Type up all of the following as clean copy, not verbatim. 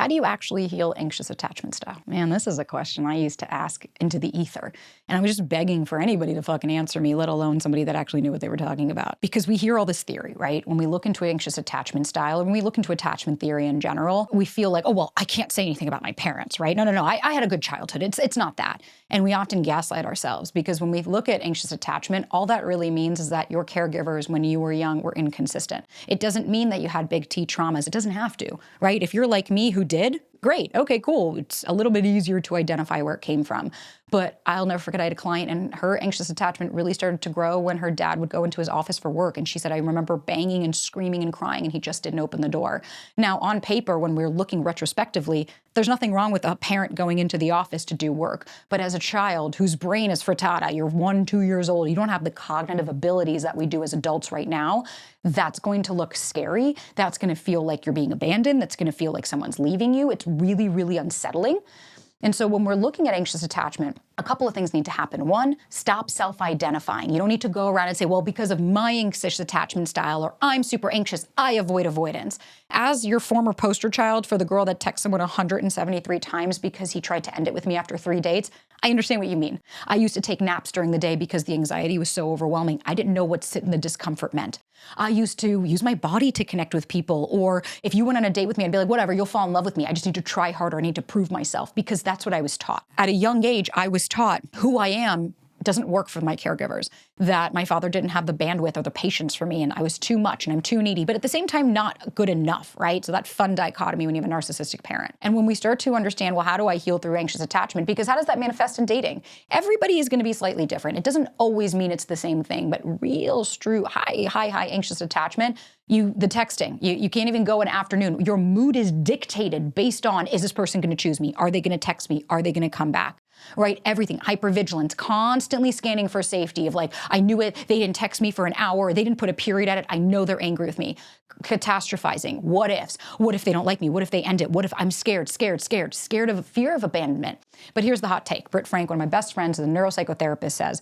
How do you actually heal anxious attachment style? Man, this is a question I used to ask into the ether. And I was just begging for anybody to fucking answer me, let alone somebody that actually knew what they were talking about. Because we hear all this theory, right? When we look into anxious attachment style, and when we look into attachment theory in general, we feel like, oh, well, I can't say anything about my parents, right? No, I had a good childhood. It's not that. And we often gaslight ourselves because when we look at anxious attachment, all that really means is that your caregivers when you were young were inconsistent. It doesn't mean that you had big T traumas. It doesn't have to, right? If you're like me who did, great. Okay, cool. It's a little bit easier to identify where it came from. But I'll never forget, I had a client and her anxious attachment really started to grow when her dad would go into his office for work. And she said, I remember banging and screaming and crying and he just didn't open the door. Now, on paper, when we're looking retrospectively, there's nothing wrong with a parent going into the office to do work. But as a child whose brain is frittata, you're 1, 2 years old, you don't have the cognitive abilities that we do as adults right now, that's going to look scary. That's going to feel like you're being abandoned. That's going to feel like someone's leaving you. It's really, really unsettling. And so when we're looking at anxious attachment, a couple of things need to happen. One, stop self-identifying. You don't need to go around and say, well, because of my anxious attachment style, or I'm super anxious, I avoid avoidance. As your former poster child for the girl that texted someone 173 times because he tried to end it with me after 3 dates, I understand what you mean. I used to take naps during the day because the anxiety was so overwhelming. I didn't know what sitting in the discomfort meant. I used to use my body to connect with people, or if you went on a date with me, I'd be like, whatever, you'll fall in love with me. I just need to try harder. I need to prove myself because that's what I was taught. At a young age, I was taught who I am doesn't work for my caregivers, that my father didn't have the bandwidth or the patience for me and I was too much and I'm too needy, but at the same time, not good enough, right? So that fun dichotomy when you have a narcissistic parent. And when we start to understand, well, how do I heal through anxious attachment? Because how does that manifest in dating? Everybody is going to be slightly different. It doesn't always mean it's the same thing, but real high anxious attachment, the texting, you can't even go an afternoon. Your mood is dictated based on, is this person going to choose me? Are they going to text me? Are they going to come back? Right? Everything, hypervigilance, constantly scanning for safety of like, I knew it, they didn't text me for an hour, they didn't put a period at it, I know they're angry with me. Catastrophizing, what ifs? What if they don't like me? What if they end it? What if I'm scared of fear of abandonment? But here's the hot take. Britt Frank, one of my best friends, the neuropsychotherapist, says,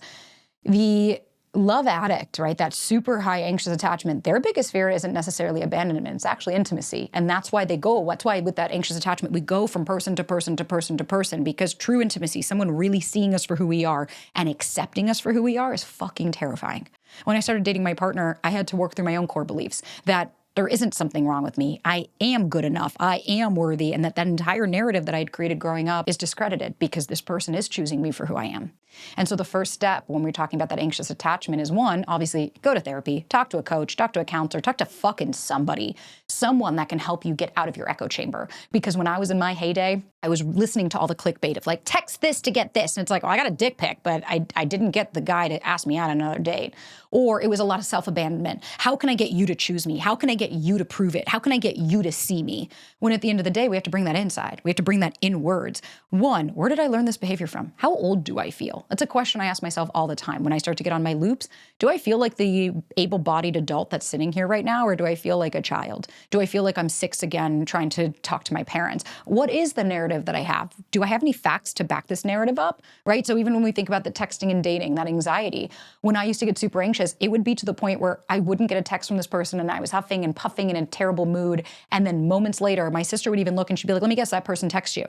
the love addict, right, that super high anxious attachment, their biggest fear isn't necessarily abandonment, it's actually intimacy. And that's why they go, that's why with that anxious attachment, we go from person to person to person to person, because true intimacy, someone really seeing us for who we are and accepting us for who we are is fucking terrifying. When I started dating my partner, I had to work through my own core beliefs that there isn't something wrong with me. I am good enough. I am worthy. And that entire narrative that I had created growing up is discredited because this person is choosing me for who I am. And so the first step when we're talking about that anxious attachment is one, obviously go to therapy, talk to a coach, talk to a counselor, talk to fucking somebody, someone that can help you get out of your echo chamber. Because when I was in my heyday, I was listening to all the clickbait of like, text this to get this. And it's like, well, I got a dick pic, but I didn't get the guy to ask me out on another date. Or it was a lot of self-abandonment. How can I get you to choose me? How can I get you to prove it? How can I get you to see me? When at the end of the day, we have to bring that inside. We have to bring that inwards. One, where did I learn this behavior from? How old do I feel? That's a question I ask myself all the time. When I start to get on my loops, do I feel like the able-bodied adult that's sitting here right now, or do I feel like a child? Do I feel like I'm 6 again trying to talk to my parents? What is the narrative that I have? Do I have any facts to back this narrative up, right? So even when we think about the texting and dating, that anxiety, when I used to get super anxious, it would be to the point where I wouldn't get a text from this person and I was huffing and puffing in a terrible mood. And then moments later, my sister would even look and she'd be like, let me guess, that person texts you.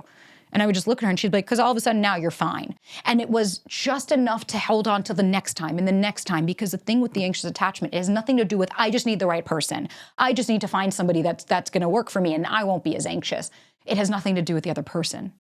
And I would just look at her and she'd be like, because all of a sudden now you're fine. And it was just enough to hold on to the next time and the next time, because the thing with the anxious attachment is nothing to do with, I just need the right person. I just need to find somebody that's going to work for me and I won't be as anxious. It has nothing to do with the other person,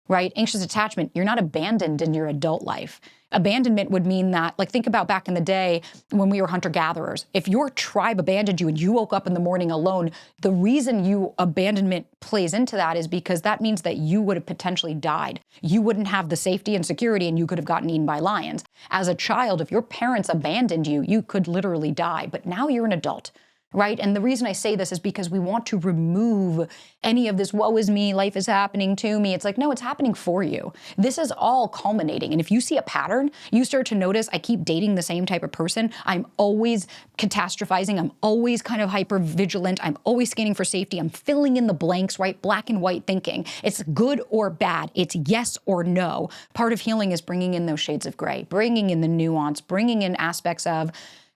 right? Anxious attachment, you're not abandoned in your adult life. Abandonment would mean that, like, think about back in the day when we were hunter-gatherers. If your tribe abandoned you and you woke up in the morning alone, the reason abandonment plays into that is because that means that you would have potentially died. You wouldn't have the safety and security and you could have gotten eaten by lions. As a child, if your parents abandoned you, you could literally die. But now you're an adult. Right? And the reason I say this is because we want to remove any of this, woe is me, life is happening to me. It's like, no, it's happening for you. This is all culminating. And if you see a pattern, you start to notice, I keep dating the same type of person. I'm always catastrophizing. I'm always kind of hyper vigilant. I'm always scanning for safety. I'm filling in the blanks, right? Black and white thinking. It's good or bad. It's yes or no. Part of healing is bringing in those shades of gray, bringing in the nuance, bringing in aspects of,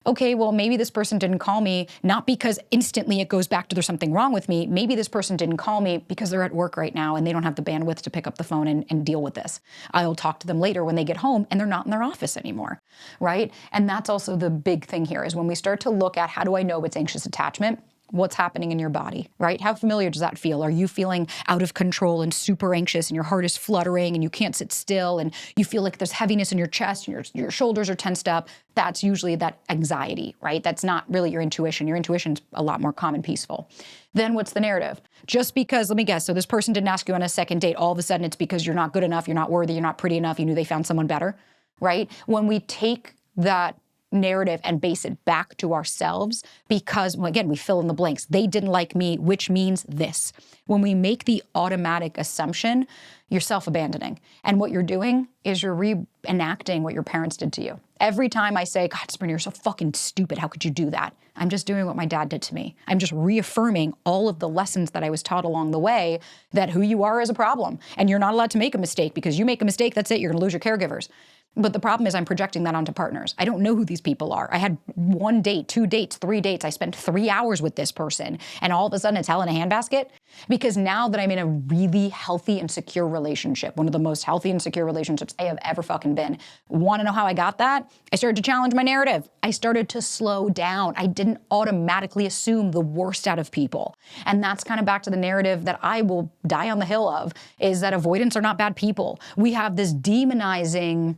Okay, well, maybe this person didn't call me, not because instantly it goes back to there's something wrong with me. Maybe this person didn't call me because they're at work right now and they don't have the bandwidth to pick up the phone and deal with this. I'll talk to them later when they get home and they're not in their office anymore, right? And that's also the big thing here is when we start to look at how do I know it's anxious attachment? What's happening in your body, right? How familiar does that feel? Are you feeling out of control and super anxious and your heart is fluttering and you can't sit still and you feel like there's heaviness in your chest and your shoulders are tensed up? That's usually that anxiety, right? That's not really your intuition. Your intuition's a lot more calm and peaceful. Then what's the narrative? Just because, let me guess, so this person didn't ask you on a second date, all of a sudden it's because you're not good enough, you're not worthy, you're not pretty enough, you knew they found someone better, right? When we take that narrative and base it back to ourselves because, well, again, we fill in the blanks. They didn't like me, which means this. When we make the automatic assumption, you're self-abandoning. And what you're doing is you're reenacting what your parents did to you. Every time I say, God, Sabrina, you're so fucking stupid. How could you do that? I'm just doing what my dad did to me. I'm just reaffirming all of the lessons that I was taught along the way that who you are is a problem. And you're not allowed to make a mistake because you make a mistake, that's it. You're going to lose your caregivers. But the problem is I'm projecting that onto partners. I don't know who these people are. I had 1 date, 2 dates, 3 dates. I spent 3 hours with this person. And all of a sudden it's hell in a handbasket. Because now that I'm in a really healthy and secure relationship, one of the most healthy and secure relationships I have ever fucking been. Want to know how I got that? I started to challenge my narrative. I started to slow down. I didn't automatically assume the worst out of people. And that's kind of back to the narrative that I will die on the hill of, is that avoidants are not bad people. We have this demonizing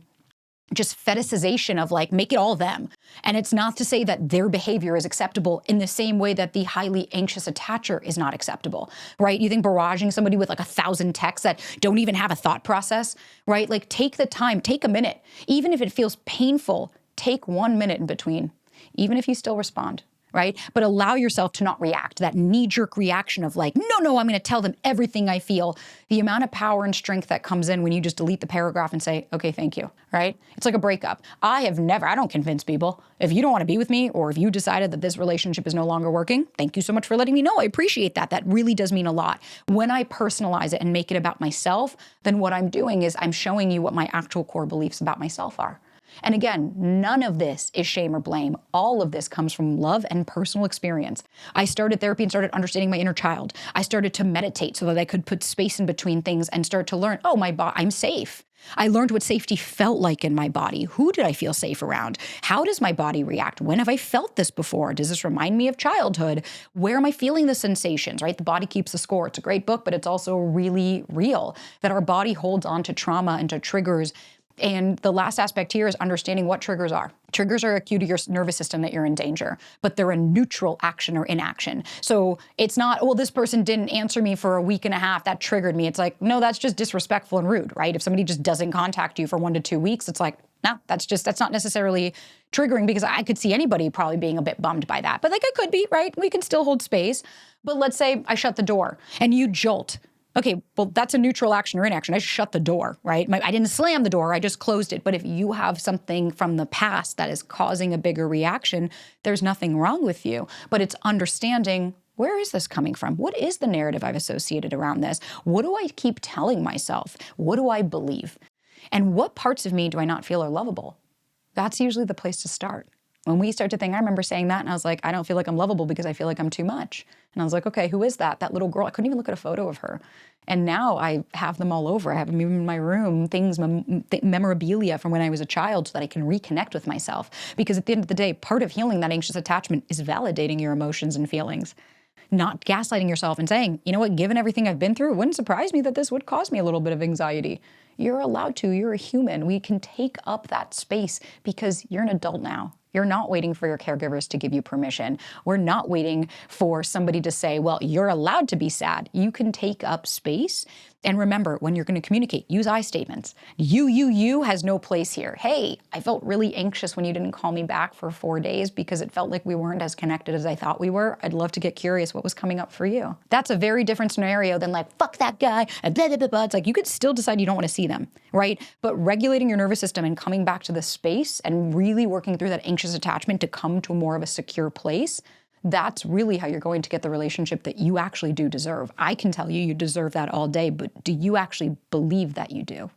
just fetishization of like, make it all them. And it's not to say that their behavior is acceptable in the same way that the highly anxious attacher is not acceptable, right? You think barraging somebody with like 1,000 texts that don't even have a thought process, right? Like take the time, take a minute. Even if it feels painful, take 1 minute in between, even if you still respond. Right? But allow yourself to not react, that knee-jerk reaction of like, no, I'm going to tell them everything I feel. The amount of power and strength that comes in when you just delete the paragraph and say, okay, thank you, right? It's like a breakup. I don't convince people. If you don't want to be with me or if you decided that this relationship is no longer working, thank you so much for letting me know. I appreciate that. That really does mean a lot. When I personalize it and make it about myself, then what I'm doing is I'm showing you what my actual core beliefs about myself are. And again, none of this is shame or blame. All of this comes from love and personal experience. I started therapy and started understanding my inner child. I started to meditate so that I could put space in between things and start to learn, oh, I'm safe. I learned what safety felt like in my body. Who did I feel safe around? How does my body react? When have I felt this before? Does this remind me of childhood? Where am I feeling the sensations, right? The body keeps the score. It's a great book, but it's also really real that our body holds on to trauma and to triggers. And the last aspect here is understanding what triggers are. Triggers are a cue to your nervous system that you're in danger, but they're a neutral action or inaction. So it's not, well, this person didn't answer me for a week and a half, that triggered me. It's like, no, that's just disrespectful and rude, right? If somebody just doesn't contact you for 1 to 2 weeks, it's like, no, that's not necessarily triggering, because I could see anybody probably being a bit bummed by that. But like I could be, right? We can still hold space. But let's say I shut the door and you jolt. Okay, well, that's a neutral action or inaction. I shut the door, right? I didn't slam the door, I just closed it. But if you have something from the past that is causing a bigger reaction, there's nothing wrong with you. But it's understanding, where is this coming from? What is the narrative I've associated around this? What do I keep telling myself? What do I believe? And what parts of me do I not feel are lovable? That's usually the place to start. When we start to think, I remember saying that and I was like, I don't feel like I'm lovable because I feel like I'm too much. And I was like, okay, who is that? That little girl. I couldn't even look at a photo of her. And now I have them all over. I have them even in my room, things, memorabilia from when I was a child so that I can reconnect with myself. Because at the end of the day, part of healing that anxious attachment is validating your emotions and feelings. Not gaslighting yourself and saying, you know what, given everything I've been through, it wouldn't surprise me that this would cause me a little bit of anxiety. You're allowed to. You're a human. We can take up that space because you're an adult now. You're not waiting for your caregivers to give you permission. We're not waiting for somebody to say, well, you're allowed to be sad. You can take up space. And remember, when you're going to communicate, use I statements. You has no place here. Hey, I felt really anxious when you didn't call me back for 4 days because it felt like we weren't as connected as I thought we were. I'd love to get curious what was coming up for you. That's a very different scenario than like, fuck that guy, and blah, blah, blah, blah. It's like you could still decide you don't want to see them, right? But regulating your nervous system and coming back to the space and really working through that anxious attachment to come to more of a secure place, that's really how you're going to get the relationship that you actually do deserve. I can tell you, you deserve that all day, but do you actually believe that you do?